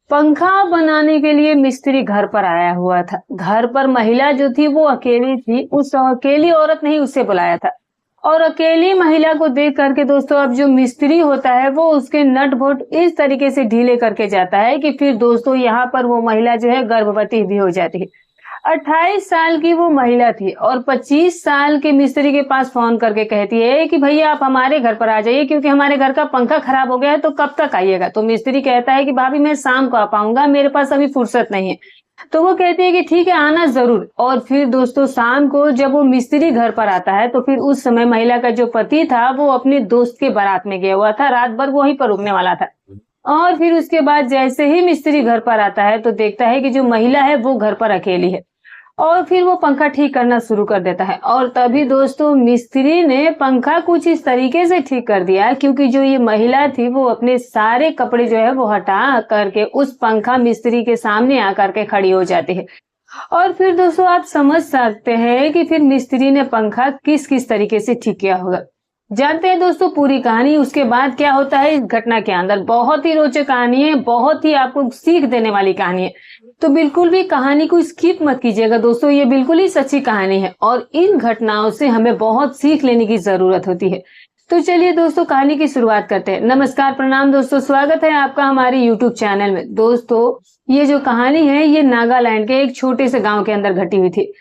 पंखा बनाने के लिए मिस्त्री घर पर आया हुआ था। घर पर महिला जो थी वो अकेली थी। उस अकेली औरत ने ही उसे बुलाया था। और अकेली महिला को देख करके दोस्तों अब जो मिस्त्री होता है वो उसके नट बोल्ट इस तरीके से ढीले करके जाता है कि फिर दोस्तों यहाँ पर वो महिला जो है गर्भवती भी हो जाती है। 28 साल की वो महिला थी और 25 साल के मिस्त्री के पास फोन करके कहती है कि भैया आप हमारे घर पर आ जाइए क्योंकि हमारे घर का पंखा खराब हो गया है, तो कब तक आइएगा। तो मिस्त्री कहता है कि भाभी मैं शाम को आ पाऊंगा, मेरे पास अभी फुर्सत नहीं है। तो वो कहती है कि ठीक है आना जरूर। और फिर दोस्तों शाम को जब वो मिस्त्री घर पर आता है तो फिर उस समय महिला का जो पति था वो अपने दोस्त के बारात में गया हुआ था, रात भर वहीं पर रुकने वाला था। और फिर उसके बाद जैसे ही मिस्त्री घर पर आता है तो देखता है कि जो महिला है वो घर पर अकेली है। और फिर वो पंखा ठीक करना शुरू कर देता है। और तभी दोस्तों मिस्त्री ने पंखा कुछ इस तरीके से ठीक कर दिया क्योंकि जो ये महिला थी वो अपने सारे कपड़े जो है वो हटा करके उस पंखा मिस्त्री के सामने आकर के खड़ी हो जाती है। और फिर दोस्तों आप समझ सकते हैं कि फिर मिस्त्री ने पंखा किस किस तरीके से ठीक किया होगा। जानते हैं दोस्तों पूरी कहानी उसके बाद क्या होता है इस घटना के अंदर। बहुत ही रोचक कहानी है, बहुत ही आपको सीख देने वाली कहानी है। तो बिल्कुल भी कहानी को स्किप मत कीजिएगा दोस्तों, ये बिल्कुल ही सच्ची कहानी है और इन घटनाओं से हमें बहुत सीख लेने की जरूरत होती है। तो चलिए दोस्तों कहानी की शुरुआत करते हैं। नमस्कार प्रणाम दोस्तों, स्वागत है आपका हमारे यूट्यूब चैनल में। दोस्तों ये जो कहानी है ये नागालैंड के एक छोटे से गांव के अंदर घटी हुई थी।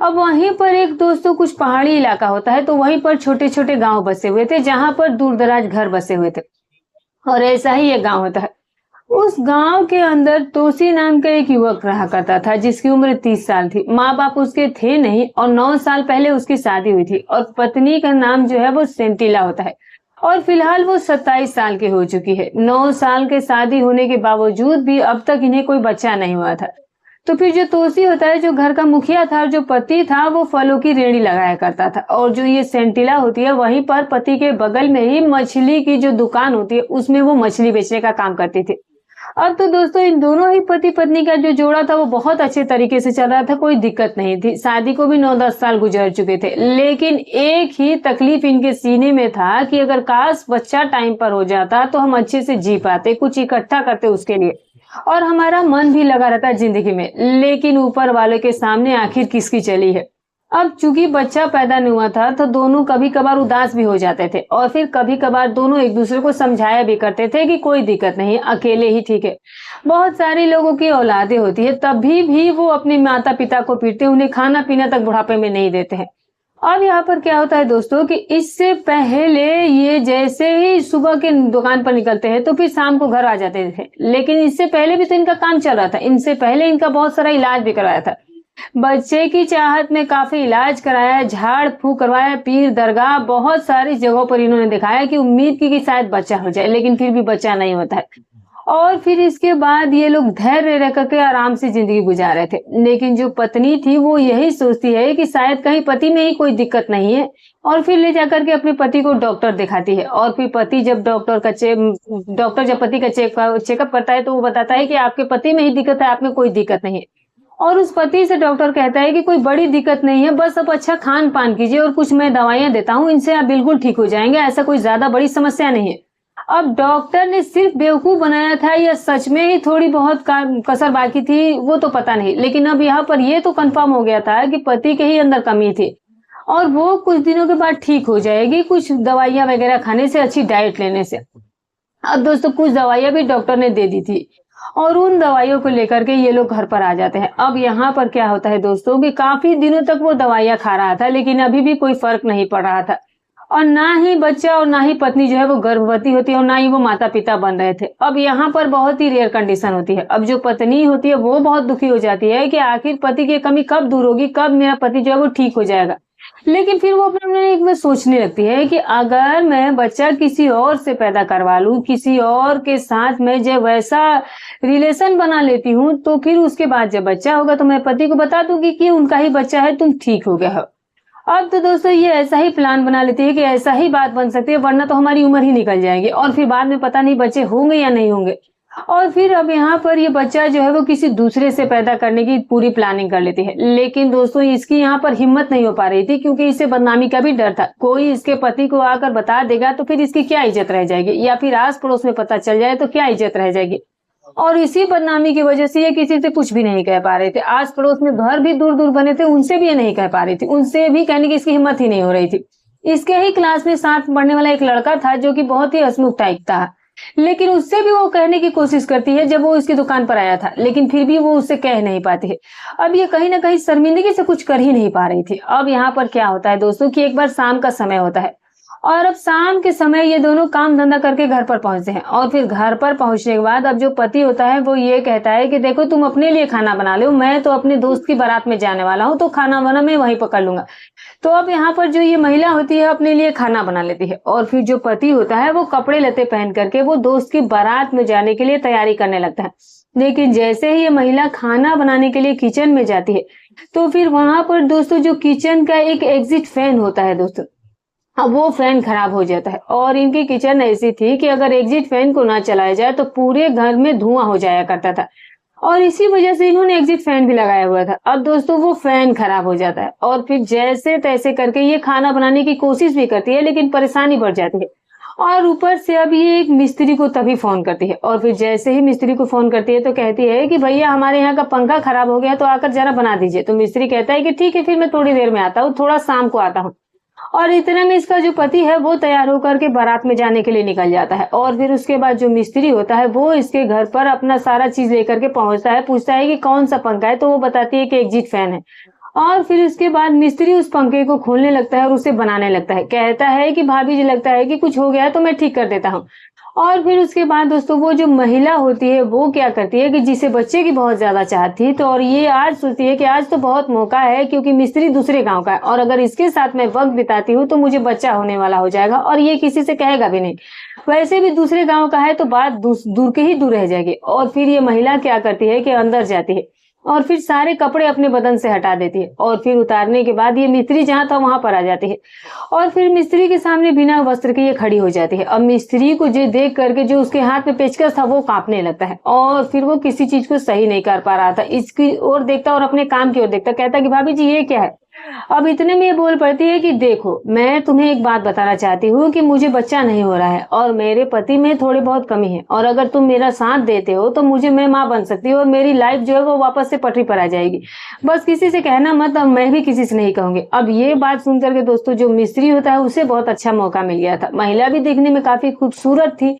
अब वहीं पर एक दोस्तों कुछ पहाड़ी इलाका होता है तो वहीं पर छोटे छोटे गांव बसे हुए थे जहां पर दूर दराज घर बसे हुए थे। और ऐसा ही एक गांव होता है। उस गांव के अंदर तोसी नाम का एक युवक रहा करता था जिसकी उम्र 30 साल थी। माँ बाप उसके थे नहीं और 9 साल पहले उसकी शादी हुई थी और पत्नी का नाम जो है वो सेंटिला होता है। और फिलहाल वो 27 साल की हो चुकी है। 9 साल के शादी होने के बावजूद भी अब तक इन्हें कोई बच्चा नहीं हुआ था। तो फिर जो तोसी होता है जो घर का मुखिया था, जो पति था वो फलों की रेहड़ी लगाया करता था। और जो ये सेंटिला होती है वहीं पर पति के बगल में ही मछली की जो दुकान होती है उसमें वो मछली बेचने का काम करती थी। अब तो दोस्तों इन दोनों ही पति पत्नी का जो जोड़ा था वो बहुत अच्छे तरीके से चल रहा था, कोई दिक्कत नहीं थी। शादी को भी 9-10 साल गुजर चुके थे। लेकिन एक ही तकलीफ इनके सीने में था कि अगर काश बच्चा टाइम पर हो जाता तो हम अच्छे से जी पाते, कुछ इकट्ठा करते उसके लिए और हमारा मन भी लगा रहता जिंदगी में। लेकिन ऊपर वाले के सामने आखिर किसकी चली है। अब चूंकि बच्चा पैदा नहीं हुआ था तो दोनों कभी कभार उदास भी हो जाते थे और फिर कभी कभार दोनों एक दूसरे को समझाया भी करते थे कि कोई दिक्कत नहीं, अकेले ही ठीक है। बहुत सारे लोगों की औलादें होती है तभी भी वो अपने माता पिता को पीटते, उन्हें खाना पीना तक बुढ़ापे में नहीं देते हैं। अब यहाँ पर क्या होता है दोस्तों कि इससे पहले ये जैसे ही सुबह के दुकान पर निकलते हैं तो फिर शाम को घर आ जाते थे। लेकिन इससे पहले भी तो इनका काम चल रहा था, इनसे पहले इनका बहुत सारा इलाज भी करवाया था। बच्चे की चाहत में काफी इलाज कराया, झाड़ फूक करवाया, पीर दरगाह बहुत सारी जगहों पर इन्होंने दिखाया कि उम्मीद की कि शायद बच्चा हो जाए, लेकिन फिर भी बच्चा नहीं होता है। और फिर इसके बाद ये लोग धैर्य रह करके आराम से जिंदगी गुजार रहे थे। लेकिन जो पत्नी थी वो यही सोचती है कि शायद कहीं पति में ही कोई दिक्कत नहीं है और फिर ले जाकर के अपने पति को डॉक्टर दिखाती है। और फिर पति जब डॉक्टर जब पति का चेकअप करता है तो वो बताता है कि आपके पति में ही दिक्कत है, आप में कोई दिक्कत नहीं है। और उस पति से डॉक्टर कहता है कि कोई बड़ी दिक्कत नहीं है, बस आप अच्छा खान पान कीजिए और कुछ मैं दवाइयां देता हूँ, इनसे आप बिल्कुल ठीक हो जाएंगे, ऐसा कोई ज्यादा बड़ी समस्या नहीं है। अब डॉक्टर ने सिर्फ बेवकूफ बनाया था या सच में ही थोड़ी बहुत कसर बाकी थी वो तो पता नहीं, लेकिन अब यहाँ पर ये तो कंफर्म हो गया था कि पति के ही अंदर कमी थी और वो कुछ दिनों के बाद ठीक हो जाएगी, कुछ दवाइयां वगैरह खाने से, अच्छी डाइट लेने से। अब दोस्तों कुछ दवाइयां भी डॉक्टर ने दे दी थी और उन दवाइयों को लेकर के ये लोग घर पर आ जाते हैं। अब यहाँ पर क्या होता है दोस्तों कि काफी दिनों तक वो दवाइयां खा रहा था लेकिन अभी भी कोई फर्क नहीं पड़ रहा था और ना ही बच्चा और ना ही पत्नी जो है वो गर्भवती होती है और ना ही वो माता पिता बन रहे थे। अब यहाँ पर बहुत ही रेयर कंडीशन होती है। अब जो पत्नी होती है वो बहुत दुखी हो जाती है कि आखिर पति की कमी कब दूर होगी, कब मेरा पति जो है वो ठीक हो जाएगा। लेकिन फिर वो अपने एक में सोचने लगती है कि अगर मैं बच्चा किसी और से पैदा करवा लूं, किसी और के साथ मैं जब वैसा रिलेशन बना लेती हूँ तो फिर उसके बाद जब बच्चा होगा तो मैं पति को बता दूंगी कि उनका ही बच्चा है, तुम ठीक हो गया हो। अब तो दोस्तों ये ऐसा ही प्लान बना लेती है कि ऐसा ही बात बन सकती है वरना तो हमारी उम्र ही निकल जाएगी और फिर बाद में पता नहीं बच्चे होंगे या नहीं होंगे। और फिर अब यहाँ पर ये बच्चा जो है वो किसी दूसरे से पैदा करने की पूरी प्लानिंग कर लेती है। लेकिन दोस्तों इसकी यहाँ पर हिम्मत नहीं हो पा रही थी क्योंकि इसे बदनामी का भी डर था। कोई इसके पति को आकर बता देगा तो फिर इसकी क्या इज्जत रह जाएगी, या फिर आस पड़ोस में पता चल जाए तो क्या इज्जत रह जाएगी। और इसी बदनामी की वजह से ये किसी से कुछ भी नहीं कह पा रहे थे। आस पड़ोस में घर भी दूर दूर बने थे, उनसे भी ये नहीं कह पा रही थी, उनसे भी कहने की इसकी हिम्मत ही नहीं हो रही थी। इसके ही क्लास में साथ पढ़ने वाला एक लड़का था जो कि बहुत ही हंसमुख टाइप था, लेकिन उससे भी वो कहने की कोशिश करती है जब वो उसकी दुकान पर आया था, लेकिन फिर भी वो उससे कह नहीं पाती है। अब ये कहीं ना कहीं शर्मिंदगी से कुछ कर ही नहीं पा रही थी। अब यहाँ पर क्या होता है दोस्तों कि एक बार शाम का समय होता है और अब शाम के समय ये दोनों काम धंधा करके घर पर पहुंचते हैं और फिर घर पर पहुंचने के बाद अब जो पति होता है वो ये कहता है कि देखो तुम अपने लिए खाना बना लो, मैं तो अपने दोस्त की बारात में जाने वाला हूँ, तो खाना वाना मैं वहीं पकड़ लूंगा। तो अब यहाँ पर जो ये महिला होती है अपने लिए खाना बना लेती है और फिर जो पति होता है वो कपड़े लत्ते पहन करके वो दोस्त की बारात में जाने के लिए तैयारी करने लगता है। लेकिन जैसे ही ये महिला खाना बनाने के लिए किचन में जाती है तो फिर वहां पर दोस्तों जो किचन का एक एग्जिट फैन होता है दोस्तों, अब वो फैन खराब हो जाता है और इनकी किचन ऐसी थी कि अगर एग्जिट फैन को ना चलाया जाए तो पूरे घर में धुआं हो जाया करता था और इसी वजह से इन्होंने एग्जिट फैन भी लगाया हुआ था। अब दोस्तों वो फैन खराब हो जाता है और फिर जैसे तैसे करके ये खाना बनाने की कोशिश भी करती है, लेकिन परेशानी बढ़ जाती है और ऊपर से अब ये एक मिस्त्री को तभी फोन करती है और फिर जैसे ही मिस्त्री को फोन करती है तो कहती है कि भैया हमारे यहाँ का पंखा खराब हो गया तो आकर जरा बना दीजिए। तो मिस्त्री कहता है कि ठीक है, फिर मैं थोड़ी देर में आता हूँ, थोड़ा शाम को आता हूँ। और इतने में इसका जो पति है वो तैयार होकर के बारात में जाने के लिए निकल जाता है और फिर उसके बाद जो मिस्त्री होता है वो इसके घर पर अपना सारा चीज लेकर के पहुंचता है, पूछता है कि कौन सा पंखा है, तो वो बताती है कि एग्जिट फैन है। और फिर उसके बाद मिस्त्री उस पंखे को खोलने लगता है और उसे बनाने लगता है, कहता है कि भाभी जी लगता है कि कुछ हो गया है तो मैं ठीक कर देता हूँ। और फिर उसके बाद दोस्तों वो जो महिला होती है वो क्या करती है कि जिसे बच्चे की बहुत ज्यादा चाह थी, तो और ये आज सोचती है कि आज तो बहुत मौका है क्योंकि मिस्त्री दूसरे गांव का है और अगर इसके साथ मैं वक्त बिताती हूँ तो मुझे बच्चा होने वाला हो जाएगा और ये किसी से कहेगा भी नहीं, वैसे भी दूसरे गांव का है तो बात दूर के ही दूर रह जाएगी। और फिर ये महिला क्या करती है कि अंदर जाती है और फिर सारे कपड़े अपने बदन से हटा देती है और फिर उतारने के बाद ये मिस्त्री जहां था वहां पर आ जाती है और फिर मिस्त्री के सामने बिना वस्त्र के ये खड़ी हो जाती है। अब मिस्त्री को जो देख करके जो उसके हाथ में पेचकस था वो कांपने लगता है और फिर वो किसी चीज को सही नहीं कर पा रहा था, इसकी ओर देखता और अपने काम की ओर देखता, कहता कि भाभी जी ये क्या है। अब इतने में ये बोल पड़ती है कि देखो मैं तुम्हें एक बात बताना चाहती हूँ कि मुझे बच्चा नहीं हो रहा है और मेरे पति में थोड़ी बहुत कमी है और अगर तुम मेरा साथ देते हो तो मुझे मैं माँ बन सकती हूँ और मेरी लाइफ जो है वो वापस से पटरी पर आ जाएगी, बस किसी से कहना मत और मैं भी किसी से नहीं कहूंगी। अब ये बात सुनकर के दोस्तों जो मिस्त्री होता है उसे बहुत अच्छा मौका मिल गया था। महिला भी देखने में काफी खूबसूरत थी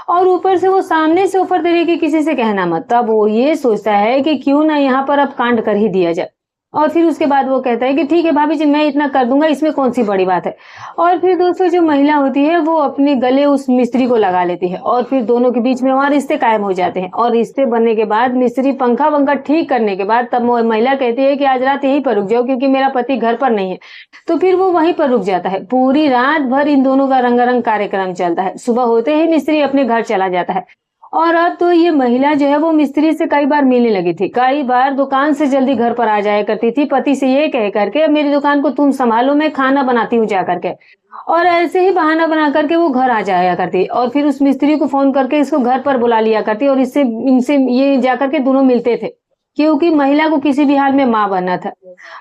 और ऊपर से वो सामने से ऑफर दे रही कि किसी से कहना मत। तब वो ये सोचता है कि क्यों ना यहाँ पर अब कांड कर ही दिया जाए और फिर उसके बाद वो कहता है कि ठीक है भाभी जी मैं इतना कर दूंगा, इसमें कौन सी बड़ी बात है। और फिर दोस्तों जो महिला होती है वो अपने गले उस मिस्त्री को लगा लेती है और फिर दोनों के बीच में वहां रिश्ते कायम हो जाते हैं और रिश्ते बनने के बाद मिस्त्री पंखा वंखा ठीक करने के बाद तब महिला कहती है कि आज रात यहीं पर रुक जाओ क्योंकि मेरा पति घर पर नहीं है। तो फिर वो वहीं पर रुक जाता है। पूरी रात भर इन दोनों का रंगारंग कार्यक्रम चलता है। सुबह होते ही मिस्त्री अपने घर चला जाता है और अब तो ये महिला जो है वो मिस्त्री से कई बार मिलने लगी थी, कई बार दुकान से जल्दी घर पर आ जाया करती थी पति से ये कह करके मेरी दुकान को तुम संभालो मैं खाना बनाती हूँ जा करके, और ऐसे ही बहाना बना करके वो घर आ जाया करती और फिर उस मिस्त्री को फोन करके इसको घर पर बुला लिया करती और इससे इनसे ये जाकर के दोनों मिलते थे क्योंकि महिला को किसी भी हाल में मां बनना था।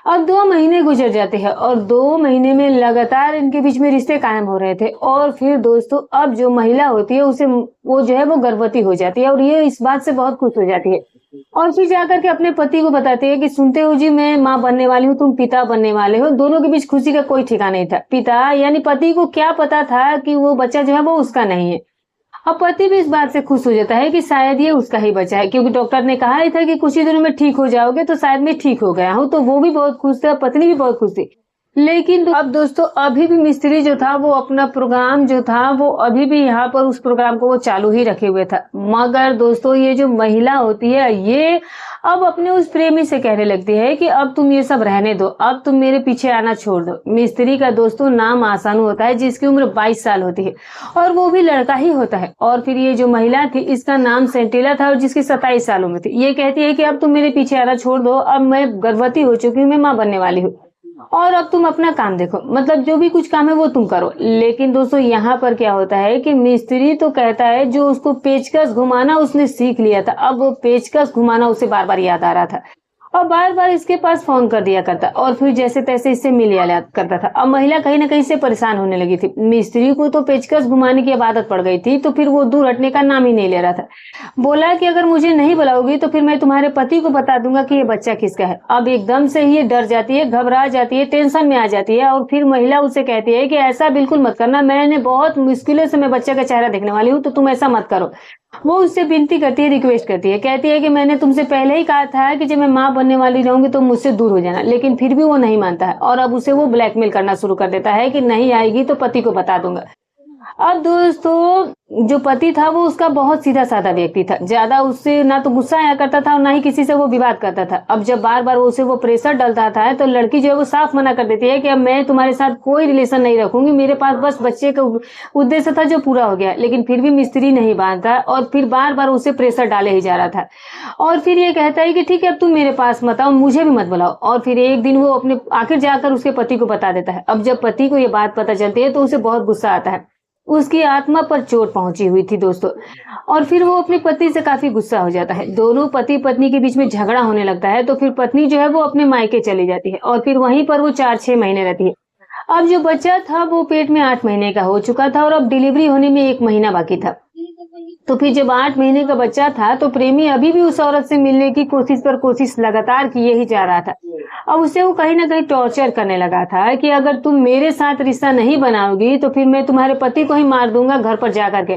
अब 2 महीने गुजर जाते हैं और 2 महीने में लगातार इनके बीच में रिश्ते कायम हो रहे थे और फिर दोस्तों अब जो महिला होती है उसे वो जो है वो गर्भवती हो जाती है और ये इस बात से बहुत खुश हो जाती है और फिर जाकर के अपने पति को बताती है कि सुनते हो जी मैं माँ बनने वाली हूँ, तुम पिता बनने वाले हो। दोनों के बीच खुशी का कोई ठिकाना नहीं था। पिता यानी पति को क्या पता था कि वो बच्चा जो है वो उसका नहीं है। अब पति भी इस बात से खुश हो जाता है कि शायद ये उसका ही बच्चा है क्योंकि डॉक्टर ने कहा ही था कि कुछ ही दिनों में ठीक हो जाओगे, तो शायद मैं ठीक हो गया हूँ। तो वो भी बहुत खुश था, पत्नी भी बहुत खुश थी। लेकिन अब दोस्तों अभी भी मिस्त्री जो था वो अपना प्रोग्राम जो था वो अभी भी यहाँ पर उस प्रोग्राम को वो चालू ही रखे हुए था। मगर दोस्तों ये जो महिला होती है ये अब अपने उस प्रेमी से कहने लगती है कि अब तुम ये सब रहने दो, अब तुम मेरे पीछे आना छोड़ दो। मिस्त्री का दोस्तों नाम आसानू होता है जिसकी उम्र 22 साल होती है और वो भी लड़का ही होता है। और फिर ये जो महिला थी इसका नाम सेंटिला था और जिसकी 27 साल उम्र थी। ये कहती है कि अब तुम मेरे पीछे आना छोड़ दो, अब मैं गर्भवती हो चुकी हूँ, मैं माँ बनने वाली हूँ और अब तुम अपना काम देखो, मतलब जो भी कुछ काम है वो तुम करो। लेकिन दोस्तों यहाँ पर क्या होता है कि मिस्त्री तो कहता है जो उसको पेचकस घुमाना उसने सीख लिया था, अब वो पेचकस घुमाना उसे बार बार याद आ रहा था और बार बार इसके पास फोन कर दिया करता और फिर जैसे तैसे इससे मिल लिया करता था। अब महिला कहीं ना कहीं से परेशान होने लगी थी। मिस्त्री को तो पेचकस घुमाने की अब आदत पड़ गई थी, तो फिर वो दूर हटने का नाम ही नहीं ले रहा था। बोला कि अगर मुझे नहीं बुलाओगी तो फिर मैं तुम्हारे पति को बता दूंगा कि ये बच्चा किसका है। अब एकदम से ही ये डर जाती है, घबरा जाती है, टेंशन में आ जाती है और फिर महिला उससे कहती है कि ऐसा बिल्कुल मत करना, मैंने बहुत मुश्किलों से मैं बच्चे का चेहरा देखने वाली हूँ, तो तुम ऐसा मत करो। वो उससे विनती करती है, रिक्वेस्ट करती है, कहती है कि मैंने तुमसे पहले ही कहा था कि जब मैं माँ बनने वाली रहूंगी तो मुझसे दूर हो जाना, लेकिन फिर भी वो नहीं मानता है और अब उसे वो ब्लैकमेल करना शुरू कर देता है कि नहीं आएगी तो पति को बता दूंगा। अब दोस्तों जो पति था वो उसका बहुत सीधा साधा व्यक्ति था, ज्यादा उससे ना तो गुस्सा आया करता था और ना ही किसी से वो विवाद करता था। अब जब बार बार उसे वो प्रेशर डलता था तो लड़की जो है वो साफ मना कर देती है कि अब मैं तुम्हारे साथ कोई रिलेशन नहीं रखूंगी, मेरे पास बस बच्चे का उद्देश्य था जो पूरा हो गया। लेकिन फिर भी मिस्त्री नहीं मानता और फिर बार बार उसे प्रेशर डाले ही जा रहा था। और फिर ये कहता है कि ठीक है अब तुम मेरे पास मत आओ, मुझे भी मत बुलाओ। और फिर एक दिन वो अपने आखिर जाकर उसके पति को बता देता है। अब जब पति को ये बात पता चलती है तो उसे बहुत गुस्सा आता है, उसकी आत्मा पर चोट पहुंची हुई थी दोस्तों। और फिर वो अपने पति से काफी गुस्सा हो जाता है, दोनों पति पत्नी के बीच में झगड़ा होने लगता है। तो फिर पत्नी जो है वो अपने मायके चली जाती है और फिर वहीं पर वो 4-6 महीने रहती है। अब जो बच्चा था वो पेट में 8 महीने का हो चुका था और अब डिलीवरी होने में 1 महीना बाकी था। तो फिर जब 8 महीने का बच्चा था तो प्रेमी अभी भी उस औरत से मिलने की कोशिश पर कोशिश लगातार किए ही जा रहा था। अब उसे वो कहीं ना कहीं टॉर्चर करने लगा था कि अगर तुम मेरे साथ रिश्ता नहीं बनाओगी तो फिर मैं तुम्हारे पति को ही मार दूंगा घर पर जाकर के।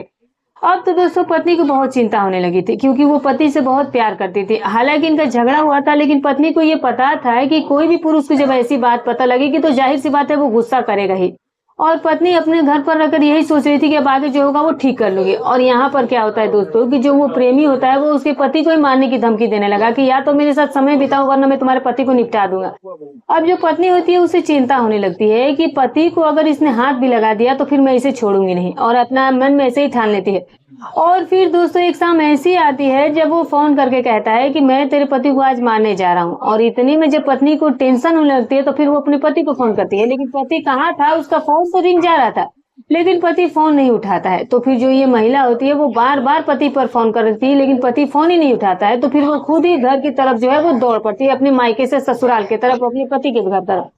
अब तो दोस्तों पत्नी को बहुत चिंता होने लगी थी, क्योंकि वो पति से बहुत प्यार करती थी। हालांकि इनका झगड़ा हुआ था लेकिन पत्नी को ये पता था कि कोई भी पुरुष को जब ऐसी बात पता लगेगी तो जाहिर सी बात है वो गुस्सा करेगा ही। और पत्नी अपने घर पर रहकर यही सोच रही थी कि अब आगे जो होगा वो ठीक कर लूंगी। और यहाँ पर क्या होता है दोस्तों कि जो वो प्रेमी होता है वो उसके पति को ही मारने की धमकी देने लगा कि या तो मेरे साथ समय बिताओ वरना मैं तुम्हारे पति को निपटा दूंगा। अब जो पत्नी होती है उसे चिंता होने लगती है कि पति को अगर इसने हाथ भी लगा दिया तो फिर मैं इसे छोड़ूंगी नहीं, और अपना मन में ऐसे ही ठान लेती है। और फिर दोस्तों एक शाम ऐसी आती है जब वो फोन करके कहता है कि मैं तेरे पति को आज मारने जा रहा हूँ। और इतनी में जब पत्नी को टेंशन होने लगती है तो फिर वो अपने पति को फोन करती है, लेकिन पति कहाँ था, उसका फोन तो रिंग जा रहा था लेकिन पति फोन नहीं उठाता है। तो फिर जो ये महिला होती है वो बार बार पति पर फोन करती है लेकिन पति फोन ही नहीं उठाता है। तो फिर वो खुद ही घर की तरफ जो है वो दौड़ पड़ती है, अपने मायके से ससुराल की तरफ, अपने पति के घर तरफ।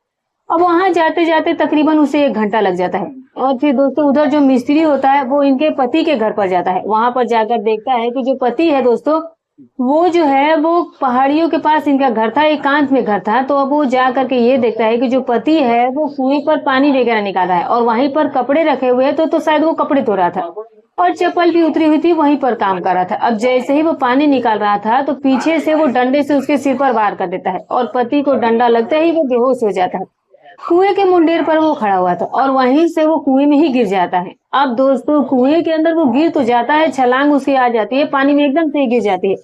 अब वहां जाते जाते तकरीबन उसे 1 घंटा लग जाता है। और फिर दोस्तों उधर जो मिस्त्री होता है वो इनके पति के घर पर जाता है। वहां पर जाकर देखता है कि जो पति है दोस्तों वो जो है वो पहाड़ियों के पास इनका घर था, एकांत में घर था। तो अब वो जा करके ये देखता है कि जो पति है वो कुएं पर पानी वगैरह निकाला है और वहीं पर कपड़े रखे हुए हैं। तो शायद वो कपड़े धो रहा था और चप्पल भी उतरी हुई थी, वहीं पर काम कर रहा था। अब जैसे ही वो पानी निकाल रहा था तो पीछे से वो डंडे से उसके सिर पर वार कर देता है और पति को डंडा लगता ही वो बेहोश हो जाता है। कुएं के मुंडेर पर वो खड़ा हुआ था और वहीं से वो कुएं में ही गिर जाता है। अब दोस्तों कुएं के अंदर वो गिर तो जाता है, छलांग उसकी आ जाती है, पानी में एकदम से गिर जाती है।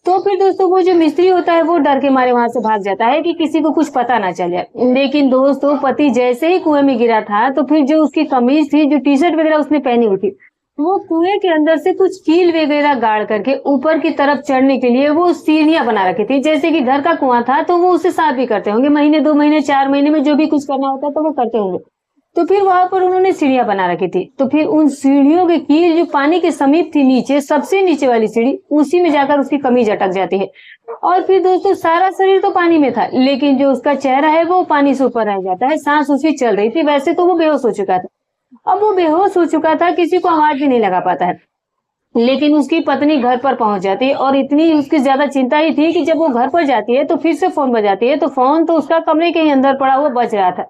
तो फिर दोस्तों वो जो मिस्त्री होता है वो डर के मारे वहां से भाग जाता है कि किसी को कुछ पता ना चले। लेकिन दोस्तों पति जैसे ही कुएं में गिरा था तो फिर जो उसकी कमीज थी, जो टी शर्ट वगैरह उसने पहनी हुई थी, वो कुएं के अंदर से कुछ कील वगैरह गाड़ करके ऊपर की तरफ चढ़ने के लिए वो सीढ़ियां बना रखी थी। जैसे कि घर का कुआं था तो वो उसे साफ भी करते होंगे, महीने 2 महीने 4 महीने में जो भी कुछ करना होता है तो वो करते होंगे। तो फिर वहां पर उन्होंने सीढ़ियां बना रखी थी। तो फिर उन सीढ़ियों की कील जो पानी के समीप थी, नीचे सबसे नीचे वाली सीढ़ी, उसी में जाकर उसकी कमीज अटक जाती है। और फिर दोस्तों सारा शरीर तो पानी में था लेकिन जो उसका चेहरा है वो पानी से ऊपर रह जाता है। सांस उसकी चल रही थी, वैसे तो वो बेहोश हो चुका था। अब वो बेहोश हो चुका था, किसी को आवाज भी नहीं लगा पाता है। लेकिन उसकी पत्नी घर पर पहुंच जाती है और इतनी उसकी ज्यादा चिंता ही थी कि जब वो घर पर जाती है तो फिर से फोन बजाती है। तो फोन तो उसका कमरे के ही अंदर पड़ा हुआ बज रहा था।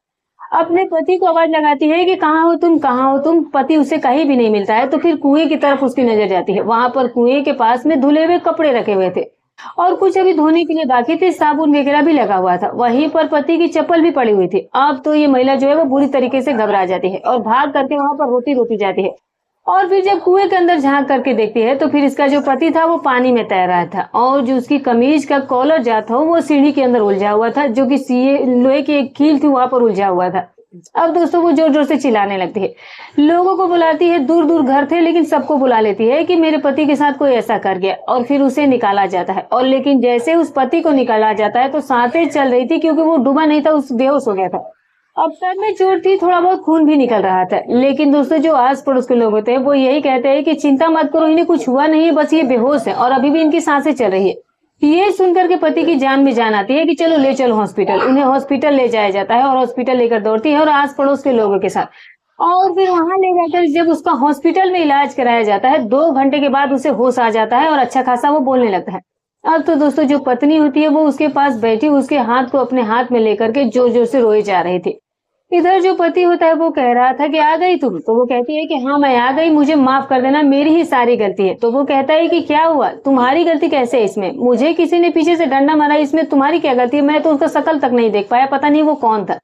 अपने पति को आवाज लगाती है कि कहाँ हो तुम, कहाँ हो तुम। पति उसे कहीं भी नहीं मिलता है। तो फिर कुएं की तरफ उसकी नजर जाती है। वहां पर कुएं के पास में धुले हुए कपड़े रखे हुए थे और कुछ अभी धोने के लिए बाकी थे, साबुन वगैरह भी लगा हुआ था। वहीं पर पति की चप्पल भी पड़ी हुई थी। अब तो ये महिला जो है वो बुरी तरीके से घबरा जाती है और भाग करके वहां पर रोती रोती जाती है। और फिर जब कुएं के अंदर झांक करके देखती है तो फिर इसका जो पति था वो पानी में तैर रहा था और जो उसकी कमीज का कॉलर जा था वो सीढ़ी के अंदर उलझा हुआ था, जो कि लोहे की एक कील थी वहां पर उलझा हुआ था। अब दोस्तों वो जोर जोर से चिल्लाने लगती है, लोगों को बुलाती है, दूर दूर घर थे लेकिन सबको बुला लेती है कि मेरे पति के साथ कोई ऐसा कर गया। और फिर उसे निकाला जाता है। और लेकिन जैसे उस पति को निकाला जाता है तो सांसें चल रही थी, क्योंकि वो डूबा नहीं था, उस बेहोश हो गया था। अब सर में चोट थी, थोड़ा बहुत खून भी निकल रहा था। लेकिन दोस्तों जो आस पड़ोस के लोग होते हैं वो यही कहते हैं कि चिंता मत करो, इन्हें कुछ हुआ नहीं है, बस ये बेहोश है और अभी भी इनकी सांसें चल रही है। ये सुनकर के पति की जान में जान आती है कि चलो ले चलो हॉस्पिटल। उन्हें हॉस्पिटल ले जाया जाता है और हॉस्पिटल लेकर दौड़ती है और आस पड़ोस के लोगों के साथ। और फिर वहां ले जाकर जब उसका हॉस्पिटल में इलाज कराया जाता है, 2 घंटे के बाद उसे होश आ जाता है और अच्छा खासा वो बोलने लगता है। अब तो दोस्तों जो पत्नी होती है वो उसके पास बैठी उसके हाथ को अपने हाथ में लेकर के जोर जोर से रोए जा रही थी। इधर जो पति होता है वो कह रहा था कि आ गई तुम, तो वो कहती है कि हाँ मैं आ गई, मुझे माफ कर देना, मेरी ही सारी गलती है। तो वो कहता है कि क्या हुआ, तुम्हारी गलती कैसे है इसमें, मुझे किसी ने पीछे से डंडा मारा, इसमें तुम्हारी क्या गलती है, मैं तो उसका शकल तक नहीं देख पाया, पता नहीं वो कौन था।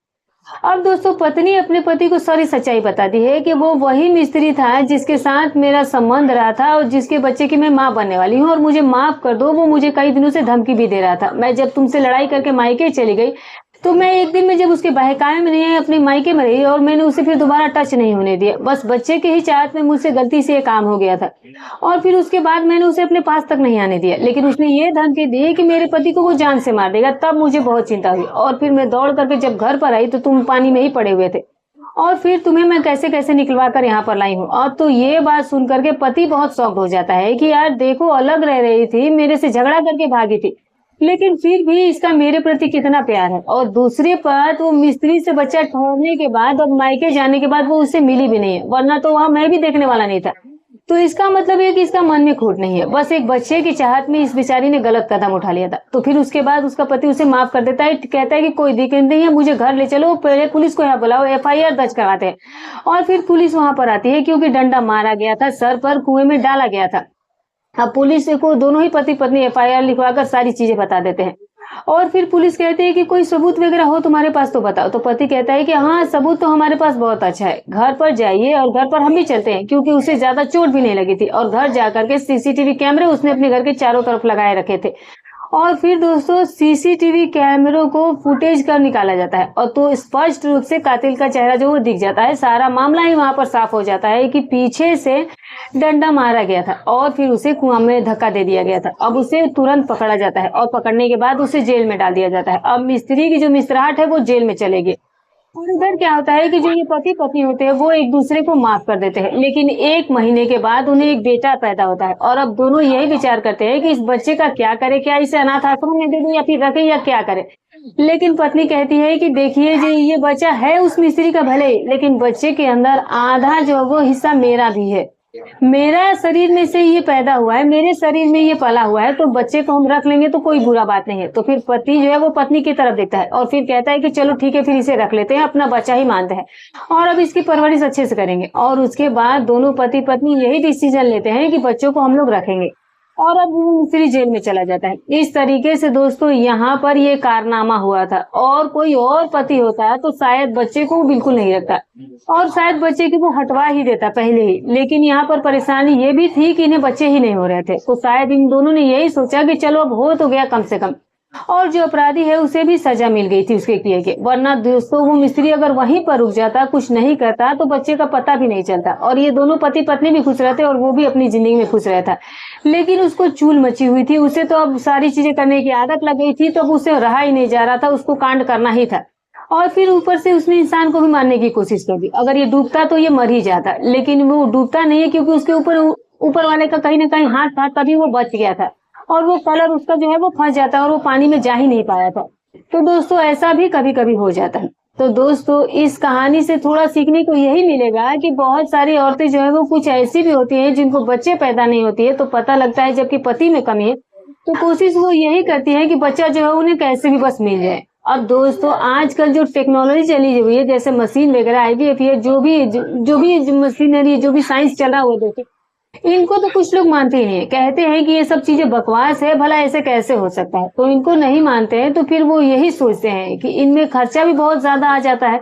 अब दोस्तों पत्नी अपने पति को सारी सच्चाई बताती है कि वो वही मिस्त्री था जिसके साथ मेरा संबंध रहा था और जिसके बच्चे की मैं माँ बनने वाली हूँ, और मुझे माफ कर दो, वो मुझे कई दिनों से धमकी भी दे रहा था। मैं जब तुमसे लड़ाई करके मायके चली गई तो मैं एक दिन में जब उसके बहकावे में नहीं आई, अपने मायके में रही और मैंने उसे फिर दोबारा टच नहीं होने दिया। बस बच्चे के ही चाहत में मुझसे गलती से ये काम हो गया था और फिर उसके बाद मैंने उसे अपने पास तक नहीं आने दिया। लेकिन उसने ये धमकी दी कि मेरे पति को वो जान से मार देगा। तब मुझे बहुत चिंता हुई और फिर मैं दौड़ करके जब घर पर आई तो तुम पानी में ही पड़े हुए थे और फिर तुम्हें मैं कैसे कैसे निकलवा कर यहाँ पर लाई हूँ। और तो ये बात सुन करके पति बहुत शॉक्ड हो जाता है कि यार देखो, अलग रह रही थी, मेरे से झगड़ा करके भागी थी, लेकिन फिर भी इसका मेरे प्रति कितना प्यार है। और दूसरी बात, वो मिस्त्री से बच्चा ठहरने के बाद और मायके जाने के बाद वो उससे मिली भी नहीं है, वरना तो वहां मैं भी देखने वाला नहीं था। तो इसका मतलब है कि इसका मन में खोट नहीं है, बस एक बच्चे की चाहत में इस बेचारी ने गलत कदम उठा लिया था। तो फिर उसके बाद उसका पति उसे माफ कर देता है, कहता है कि कोई दिक्कत नहीं है, मुझे घर ले चलो, पहले पुलिस को यहाँ बुलाओ, FIR दर्ज करवाते हैं। और फिर पुलिस वहां पर आती है क्योंकि डंडा मारा गया था, सर पर कुएं में डाला गया था। अब पुलिस को दोनों ही पति पत्नी FIR लिखवाकर सारी चीजें बता देते हैं। और फिर पुलिस कहती है कि कोई सबूत वगैरह हो तुम्हारे पास तो बताओ। तो पति कहता है कि हाँ सबूत तो हमारे पास बहुत अच्छा है, घर पर जाइए और घर पर हम भी चलते हैं, क्योंकि उसे ज्यादा चोट भी नहीं लगी थी। और घर जाकर के CCTV कैमरे उसने अपने घर के चारों तरफ लगाए रखे थे। और फिर दोस्तों CCTV कैमरों को फुटेज कर निकाला जाता है और तो स्पष्ट रूप से कातिल का चेहरा जो वो दिख जाता है। सारा मामला ही वहां पर साफ हो जाता है कि पीछे से डंडा मारा गया था और फिर उसे कुआं में धक्का दे दिया गया था। अब उसे तुरंत पकड़ा जाता है और पकड़ने के बाद उसे जेल में डाल दिया जाता है। अब मिस्त्री की जो मिस्त्राहट है वो जेल में चलेगी। और इधर क्या होता है कि जो ये पति पत्नी होते हैं वो एक दूसरे को माफ कर देते हैं, लेकिन 1 महीने के बाद उन्हें एक बेटा पैदा होता है और अब दोनों यही विचार करते हैं कि इस बच्चे का क्या करे, क्या इसे अनाथ आश्रम में दे दूं या फिर रखे या क्या करे। लेकिन पत्नी कहती है कि देखिए जी, ये बच्चा है उस मिस्त्री का भले, लेकिन बच्चे के अंदर आधा जो वो हिस्सा मेरा भी है, मेरा शरीर में से ये पैदा हुआ है, मेरे शरीर में ये पला हुआ है, तो बच्चे को हम रख लेंगे तो कोई बुरा बात नहीं है। तो फिर पति जो है वो पत्नी की तरफ देखता है और फिर कहता है कि चलो ठीक है, फिर इसे रख लेते हैं, अपना बच्चा ही मानते हैं और अब इसकी परवरिश अच्छे से करेंगे। और उसके बाद दोनों पति पत्नी यही डिसीजन लेते हैं कि बच्चों को हम लोग रखेंगे। और अब वो मिस्त्री जेल में चला जाता है। इस तरीके से दोस्तों यहाँ पर ये कारनामा हुआ था। और कोई और पति होता है तो शायद बच्चे को बिल्कुल नहीं रखता और शायद बच्चे की वो हटवा ही देता पहले ही। लेकिन यहाँ पर परेशानी ये भी थी कि इन्हें बच्चे ही नहीं हो रहे थे, तो शायद इन दोनों ने यही सोचा कि चलो अब हो तो गया कम से कम, और जो अपराधी है उसे भी सजा मिल गई थी उसके किए के। वरना दोस्तों वो मिस्त्री अगर वहीं पर रुक जाता, कुछ नहीं करता, तो बच्चे का पता भी नहीं चलता और ये दोनों पति पत्नी भी खुश रहते और वो भी अपनी जिंदगी में खुश रहता। लेकिन उसको चूल मची हुई थी, उसे तो अब सारी चीजें करने की आदत लग गई थी, तो अब उसे रहा ही नहीं जा रहा था, उसको कांड करना ही था। और फिर ऊपर से उसने इंसान को भी मारने की कोशिश कर दी। अगर ये डूबता तो ये मर ही जाता, लेकिन वो डूबता नहीं है क्योंकि उसके ऊपर वाले का कहीं ना कहीं हाथ था, तभी वो बच गया था। और वो कलर उसका जो है वो फंस जाता है और वो पानी में जा ही नहीं पाया था। तो दोस्तों ऐसा भी कभी कभी हो जाता है। तो दोस्तों इस कहानी से थोड़ा सीखने को यही मिलेगा कि बहुत सारी औरतें जो है वो कुछ ऐसी भी होती हैं जिनको बच्चे पैदा नहीं होती है तो पता लगता है जबकि पति में कमी है, तो कोशिश वो यही करती है कि बच्चा जो है उन्हें कैसे भी बस मिल जाए। अब दोस्तों आजकल जो टेक्नोलॉजी चली हुई है, जैसे मशीन वगैरह, IVF, ये जो भी मशीनरी, जो भी साइंस चला हुआ, देखिए इनको तो कुछ लोग मानते ही नहीं है, कहते हैं कि ये सब चीजें बकवास है, भला ऐसे कैसे हो सकता है। तो इनको नहीं मानते हैं तो फिर वो यही सोचते हैं कि इनमें खर्चा भी बहुत ज्यादा आ जाता है,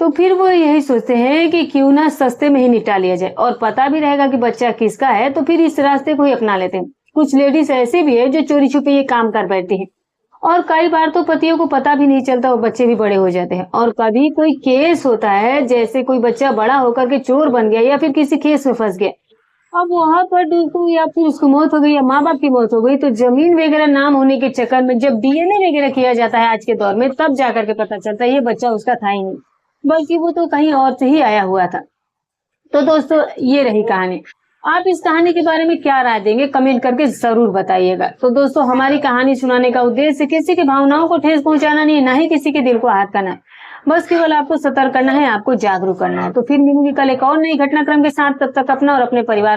तो फिर वो यही सोचते हैं कि क्यों ना सस्ते में ही निपटा लिया जाए और पता भी रहेगा कि बच्चा किसका है, तो फिर इस रास्ते को ही अपना लेते हैं। कुछ लेडीज ऐसी भी है जो चोरी छुपे ये काम कर बैठती है और कई बार तो पतियों को पता भी नहीं चलता, वो बच्चे भी बड़े हो जाते हैं। और कभी कोई केस होता है, जैसे कोई बच्चा बड़ा होकर के चोर बन गया या फिर किसी केस में फंस गया, अब वहां पर दोस्तों या फिर उसकी मौत हो गई या माँ बाप की मौत हो गई, तो जमीन वगैरह नाम होने के चक्कर में जब DNA वगैरह किया जाता है आज के दौर में, तब जाकर के पता चलता है ये बच्चा उसका था ही नहीं, बल्कि वो तो कहीं और से ही आया हुआ था। तो दोस्तों ये रही कहानी। आप इस कहानी के बारे में क्या राय देंगे, कमेंट करके जरूर बताइएगा। तो दोस्तों, हमारी कहानी सुनाने का उद्देश्य किसी की भावनाओं को ठेस पहुंचाना नहीं है, ना ही किसी के दिल को आहत करना है। बस केवल आपको सतर्क करना है, आपको जागरूक करना है। तो फिर मिलूंगी कल एक और नई घटनाक्रम के साथ। तब तक अपना और अपने परिवार